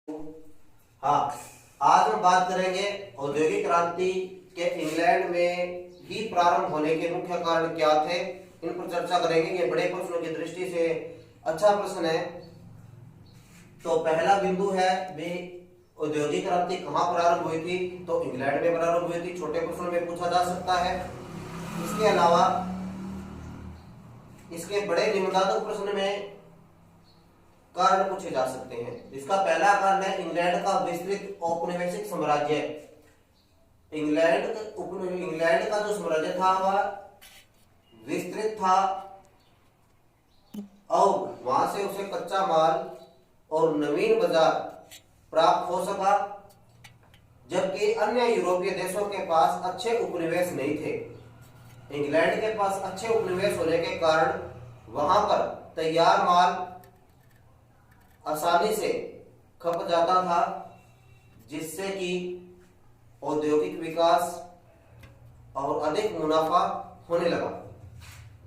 हाँ, आज हम बात करेंगे औद्योगिक क्रांति के इंग्लैंड में ही प्रारंभ होने के मुख्य कारण क्या थे। इन पर चर्चा करेंगे। ये बड़े प्रश्नों की दृष्टि से अच्छा प्रश्न है। तो पहला बिंदु है वे औद्योगिक क्रांति कहाँ प्रारंभ हुई थी, तो इंग्लैंड में प्रारंभ हुई थी। छोटे प्रश्नों में पूछा जा सकता है। इसके अलावा इसके बड़े निबंधात्मक प्रश्न में कारण पूछे जा सकते हैं। इसका पहला कारण है इंग्लैंड का विस्तृत औपनिवेशिक साम्राज्य। इंग्लैंड का जो साम्राज्य था वह विस्तृत था और वहां से उसे कच्चा माल और नवीन बाजार प्राप्त हो सका, जबकि अन्य यूरोपीय देशों के पास अच्छे उपनिवेश नहीं थे। इंग्लैंड के पास अच्छे उपनिवेश होने के कारण वहां पर तैयार माल आसानी से खप जाता था, जिससे कि औद्योगिक विकास और अधिक मुनाफा होने लगा।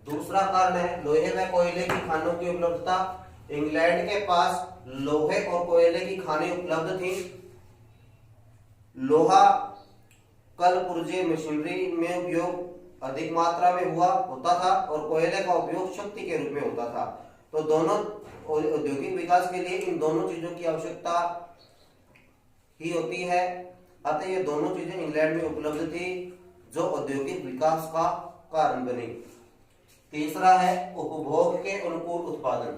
दूसरा कारण है लोहे व कोयले की खानों की उपलब्धता। इंग्लैंड के पास लोहे और कोयले की खानें उपलब्ध थी। लोहा कल पुर्जे मशीनरी में उपयोग अधिक मात्रा में होता था और कोयले का उपयोग शक्ति के रूप में होता था। तो दोनों औद्योगिक विकास के लिए इन दोनों चीजों की आवश्यकता ही होती है। अतः ये दोनों चीजें इंग्लैंड में उपलब्ध थी, जो औद्योगिक विकास का कारण बनी। तीसरा है उपभोग के अनुकूल उत्पादन।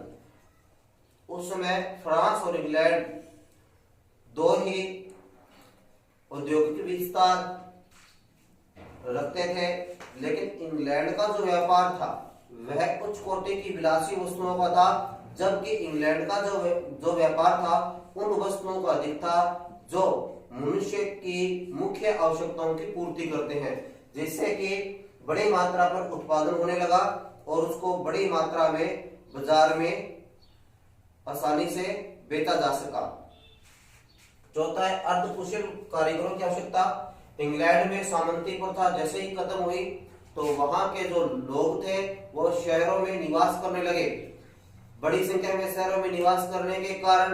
उस समय फ्रांस और इंग्लैंड दो ही औद्योगिक विस्तार रखते थे, लेकिन इंग्लैंड का जो व्यापार था वह उच्च कोटि की विलासी वस्तुओं का था, जबकि इंग्लैंड का जो व्यापार था उन वस्तुओं का अधिक था जो मनुष्य की मुख्य आवश्यकताओं की पूर्ति करते हैं, जिससे कि बड़ी मात्रा पर उत्पादन होने लगा और उसको बड़ी मात्रा में बाजार में आसानी से बेचा जा सका। चौथा है अर्धकुशल कारीगरों की आवश्यकता। इंग्लैंड में सामंती प्रथा जैसे ही खत्म हुई तो वहां के जो लोग थे वो शहरों में निवास करने लगे। बड़ी संख्या में शहरों में निवास करने के कारण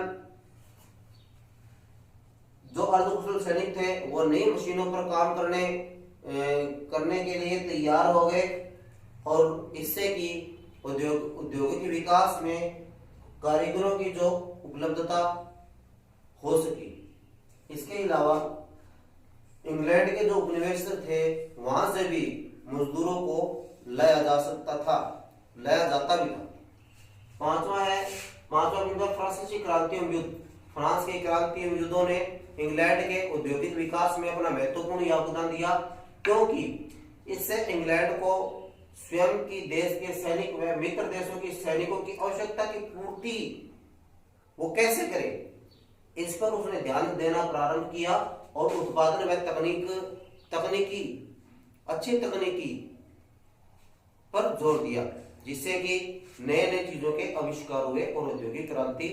जो अर्धकुशल सैनिक थे वो नई मशीनों पर काम करने के लिए तैयार हो गए और इससे कि औद्योगिक विकास में कारीगरों की जो उपलब्धता हो सकी। इसके अलावा इंग्लैंड के जो उपनिवेश थे वहां से भी मजदूरों को लाया जाता भी था। पांचवा बिंदु फ्रांसीसी क्रांति एवं युद्ध। फ्रांस के क्रांति एवं युद्धों ने इंग्लैंड के औद्योगिक विकास में अपना महत्वपूर्ण योगदान दिया, क्योंकि इससे इंग्लैंड को स्वयं की देश के सैनिक व मित्र देशों की सैनिकों की आवश्यकता की पूर्ति वो कैसे करे, इस पर उसने ध्यान देना प्रारंभ किया और उत्पादन व अच्छी तकनीकी पर जोर दिया, जिससे कि नए नए चीजों के आविष्कार हुए और औद्योगिक क्रांति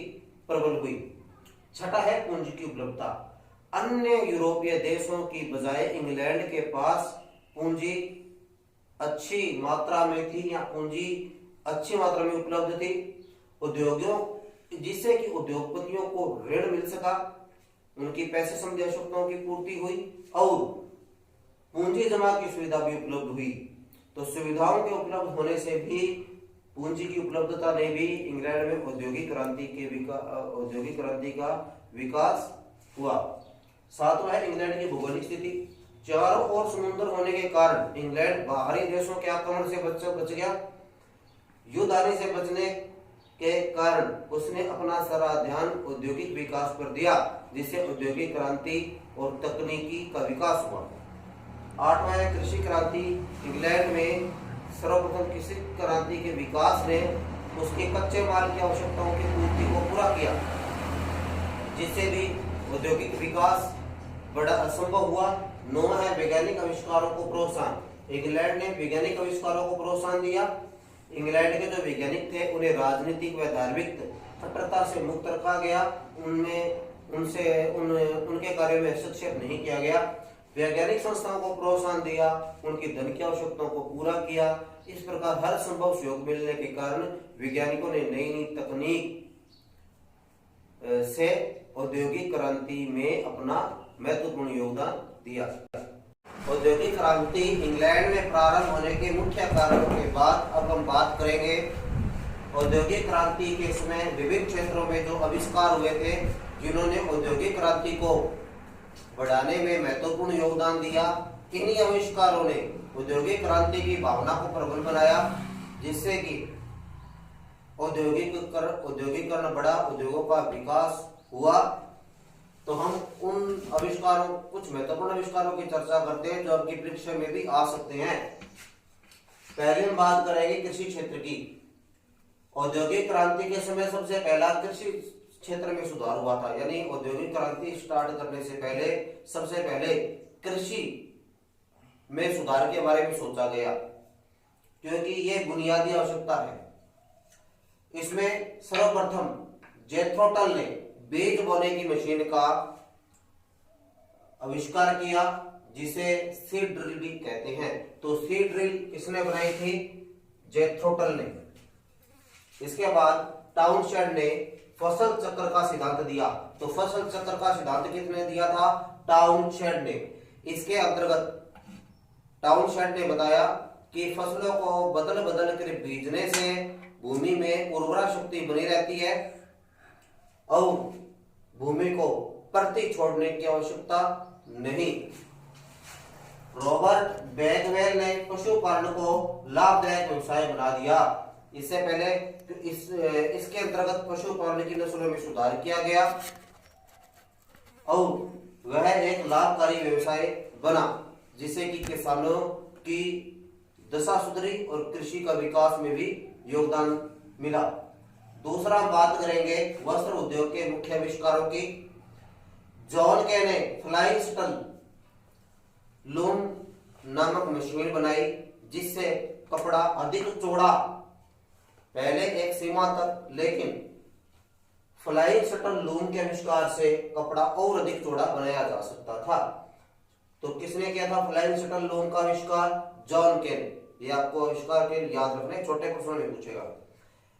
प्रबल हुई। छठा है पूंजी की उपलब्धता। अन्य यूरोपीय देशों की बजाय इंग्लैंड के पास पूंजी अच्छी मात्रा में थी या पूंजी अच्छी मात्रा में उपलब्ध थी उद्योगों, जिससे कि उद्योगपतियों को ऋण मिल सका, उनकी पैसे संबंधी आवश्यकताओं की पूर्ति हुई और पूंजी जमा की सुविधा भी उपलब्ध हुई। तो सुविधाओं के उपलब्ध होने से भी पूंजी की उपलब्धता ने भी इंग्लैंड में औद्योगिक क्रांति का विकास हुआ। सातवां है इंग्लैंड की भौगोलिक स्थिति। चारों ओर समुद्र होने के कारण इंग्लैंड बाहरी देशों के आक्रमण से बच गया। युद्ध आने से बचने के कारण उसने अपना सारा ध्यान औद्योगिक विकास पर दिया, जिससे औद्योगिक क्रांति और तकनीकी का विकास हुआ। आठवां है कृषि क्रांति। इंग्लैंड में सर्वप्रथम कृषि क्रांति के विकास ने उसके कच्चे माल की आवश्यकताओं की पूर्ति को पूरा किया, जिससे भी औद्योगिक विकास बड़ा असंभव हुआ। नौवां है वैज्ञानिक आविष्कारों को प्रोत्साहन। इंग्लैंड ने वैज्ञानिक आविष्कारों को प्रोत्साहन दिया। इंग्लैंड के जो वैज्ञानिक थे उन्हें राजनीतिक व धार्मिक कट्टरता से मुक्त रखा गया, उनके कार्यों में हस्तक्षेप नहीं किया गया। वैज्ञानिक संस्थाओं को प्रोत्साहन दिया, उनकी धन की आवश्यकताओं को पूरा किया। इस प्रकार हर संभव सहयोग मिलने के कारण वैज्ञानिकों ने नई नई तकनीक से औद्योगिक क्रांति में अपना महत्वपूर्ण योगदान दिया। औद्योगिक क्रांति इंग्लैंड में प्रारंभ होने के मुख्य कारणों के बाद अब हम बात करेंगे औद्योगिक क्रांति के समय विभिन्न क्षेत्रों में जो आविष्कार हुए थे, जिन्होंने औद्योगिक क्रांति को बढ़ाने में महत्वपूर्ण योगदान दिया। किन्हीं आविष्कारों ने औद्योगिक क्रांति की भावना को प्रबल बनाया, जिससे कि औद्योगिकरण बढ़ा, उद्योगों का विकास हुआ। तो हम उन आविष्कारों, कुछ महत्वपूर्ण आविष्कारों की चर्चा करते हैं जो आपकी परीक्षा में भी आ सकते हैं। पहले हम बात करेंगे कृषि क्षेत्र की। औद्योगिक क्रांति के समय सबसे पहला कृषि क्षेत्र में सुधार हुआ था, यानी औद्योगिक क्रांति स्टार्ट करने से पहले सबसे पहले कृषि में सुधार के बारे में सोचा गया, क्योंकि ये बुनियादी आवश्यकता है। इसमें सर्वप्रथम जेथरो टल ने बीज बोने की मशीन का आविष्कार किया, जिसे सीड ड्रिल भी कहते हैं। तो सीड ड्रिल किसने बनाई थी? जेथरो टल ने। इसके बाद टाउनशेंड ने फसल चक्र का सिद्धांत दिया। तो फसल चक्र का सिद्धांत किसने दिया था? टाउनशेंड ने। इसके अंतर्गत टाउनशेंड ने बताया कि फसलों को बदल बदल कर बीजने से भूमि में उर्वरा शक्ति बनी रहती है और भूमि को परती छोड़ने की आवश्यकता नहीं। रॉबर्ट बैकवेल ने पशुपालन को लाभदायक व्यवसाय बना दिया। इससे पहले इसके अंतर्गत पशुपालन की नस्लों में सुधार किया गया और वह एक लाभकारी व्यवसाय बना, जिससे कि किसानों की दशा सुधरी और कृषि का विकास में भी योगदान मिला। दूसरा बात करेंगे वस्त्र उद्योग के मुख्य आविष्कारों की। जॉन के ने फ्लाइंग स्टल लूम नामक मशीन बनाई, जिससे कपड़ा अधिक चौड़ा, पहले एक सीमा तक, लेकिन फ्लाइंग शटल लूम के आविष्कार से कपड़ा और अधिक चौड़ा बनाया जा सकता था। तो किसने किया था फ्लाइंग शटल लूम का आविष्कार? जॉन के ने। ये आपको आविष्कार के याद रखने, छोटे प्रश्नों में पूछेगा।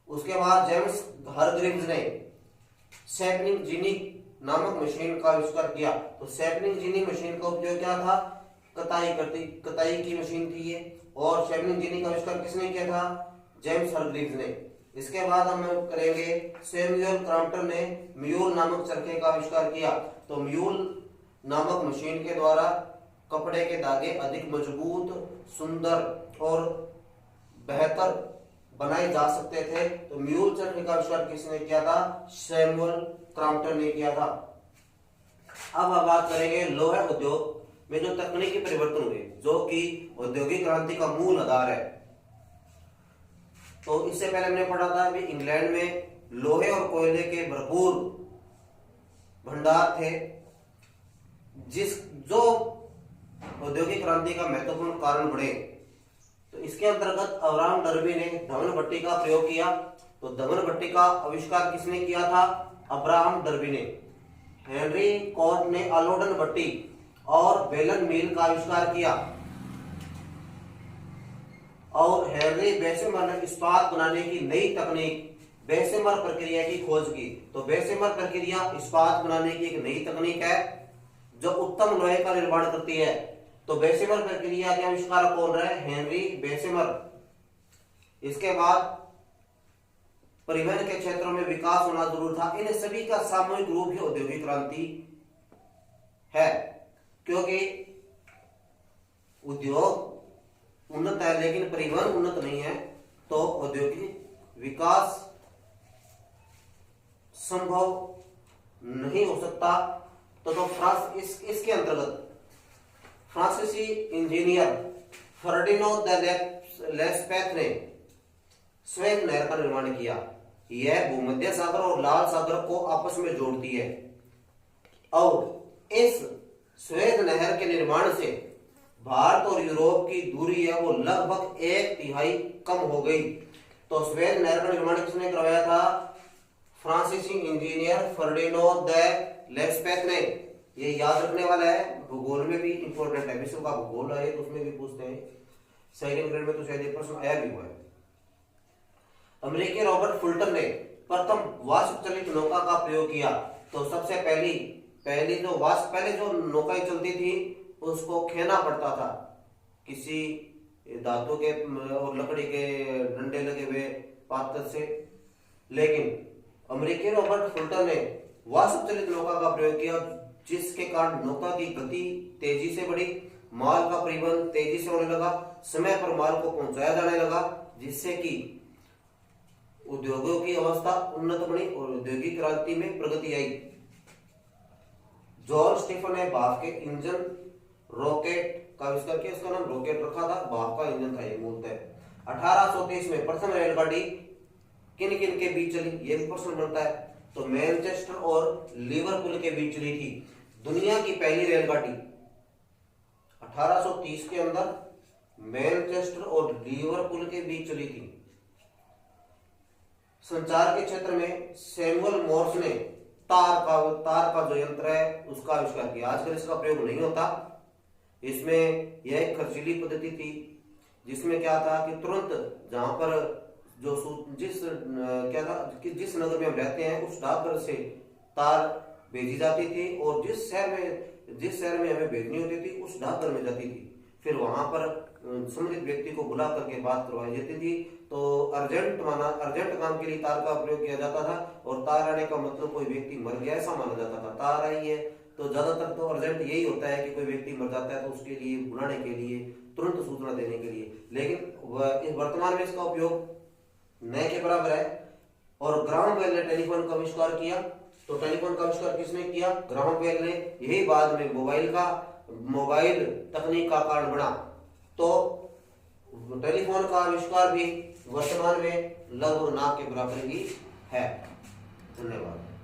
उसके बाद जेम्स हारग्रीव्स ने सैपलिंग जीनी नामक मशीन का आविष्कार किया। तो सैपलिंग जीनी मशीन का उपयोग क्या था? कताई की मशीन थी ये। और सैपलिंग जीनी का आविष्कार किसने किया था? जेम्स हारग्रीव्स ने। इसके बाद हम करेंगे सैमुअल क्रॉम्पटन ने म्यूल नामक चरखे का आविष्कार किया। तो म्यूल नामक मशीन के द्वारा कपड़े के धागे अधिक मजबूत, सुंदर और बेहतर बनाए जा सकते थे। तो म्यूल चरखे का आविष्कार किसने किया था? सैमुअल क्रॉम्पटन ने किया था। अब हम बात करेंगे लोहा उद्योग में जो तकनीकी परिवर्तन हुए, जो कि औद्योगिक क्रांति का मूल आधार है। तो इससे पहले हमने पढ़ा था कि इंग्लैंड में लोहे और कोयले के भरपूर भंडार थे, जो औद्योगिक क्रांति का महत्वपूर्ण कारण बने। तो इसके अंतर्गत अब्राहम डर्बी ने धवन भट्टी का प्रयोग किया। तो धवन भट्टी का आविष्कार किसने किया था? अब्राहम डर्बी ने। हेनरी कॉट ने आलोडन भट्टी और बेलन मील का आविष्कार किया और हेनरी बेसेमर ने इस्पात बनाने की नई तकनीक बेसेमर प्रक्रिया की खोज की। तो बेसेमर प्रक्रिया इस्पात बनाने की एक नई तकनीक है जो उत्तम लोहे का निर्माण करती है। तो बेसेमर प्रक्रिया के आविष्कारक कौन रहे? Henry Bessemer. इसके बाद परिवहन के क्षेत्रों में विकास होना जरूर था। इन सभी का सामूहिक रूप ही औद्योगिक क्रांति है, क्योंकि उद्योग उन्नत है लेकिन परिवहन उन्नत नहीं है, तो औद्योगिक विकास संभव नहीं हो सकता। तो इसके अंतर्गत फ्रांसीसी इंजीनियर फर्डिनांड द लेस्पेथ ने स्वेज नहर का निर्माण किया। यह भूमध्य सागर और लाल सागर को आपस में जोड़ती है और इस स्वेज नहर के निर्माण से भारत और यूरोप की दूरी है वो लगभग 1/3 कम हो गई। तो स्वेज नहर का निर्माण किसने करवाया था? फ्रांसीसी इंजीनियर फर्डिनांड द लेस्पेथ ने। ये याद रखने वाला है, भूगोल में भी इंपॉर्टेंट है। विश्व का भूगोल है तो उसमें भी पूछते हैं, सेकंड ग्रेड में तो शायद एक प्रश्न आया भी हुआ है। अमेरिकी रॉबर्ट फुल्टन ने प्रथम वाष्प चलित नौका का प्रयोग किया। तो सबसे पहली जो नौकाएं चलती थी उसको खेना पड़ता था किसी धातु के और लकड़ी के डंडे लगे हुए पात्र से। लेकिन अमेरिकी रॉबर्ट फुल्टन ने वाष्प चलित नौका का प्रयोग किया, जिसके कारण नौका की गति तेजी से बढ़ी, माल का परिवहन तेजी से होने लगा, समय पर माल को पहुंचाया जाने लगा, जिससे कि उद्योगों की अवस्था उन्नत बनी और औद्योगिक क्रांति में प्रगति आई। जॉर्ज स्टीफन ने भाप के इंजन रॉकेट का आविष्कार किया, इसका नाम रॉकेट रखा था, भाप का इंजन था ये मूलतः। 1830 में प्रथम रेलगाड़ी किन किन के बीच चली, ये भी प्रश्न बनता है। तो मैनचेस्टर और लिवरपूल के बीच चली थी दुनिया की पहली रेलगाड़ी। 1830 के अंदर मैनचेस्टर और लिवरपूल के बीच चली थी। संचार के क्षेत्र में सैमुअल मोर्स ने तार का जो यंत्र है उसका आविष्कार किया। आजकल इसका प्रयोग नहीं होता। इसमें यह एक खर्चीली पद्धति थी, जिसमें क्या था कि तुरंत जहां पर जिस नगर में हम रहते हैं उस डाकघर से तार भेजी जाती थी और जिस शहर में हमें भेजनी होती थी उस डाकघर में जाती थी। फिर वहां पर संबंधित व्यक्ति को बुला करके बात करवाई जाती थी। तो अर्जेंट काम के लिए तार का प्रयोग किया जाता था और तार आने का मतलब कोई व्यक्ति मर गया ऐसा माना जाता था। तार आई है तो ज्यादातर तो अर्जेंट यही होता है कि कोई व्यक्ति मर जाता है तो उसके लिए बुलाने के लिए, तुरंत सूचना देने के लिए। लेकिन वर्तमान में इसका उपयोग नए के बराबर है। और ग्राहम बेल ने टेलीफोन का आविष्कार किया। तो टेलीफोन का आविष्कार किसने किया? ग्राहम बेल ने। यही बाद में मोबाइल तकनीक का कारण बना। तो टेलीफोन का आविष्कार भी वर्तमान में लगभग ना के बराबर ही है। धन्यवाद।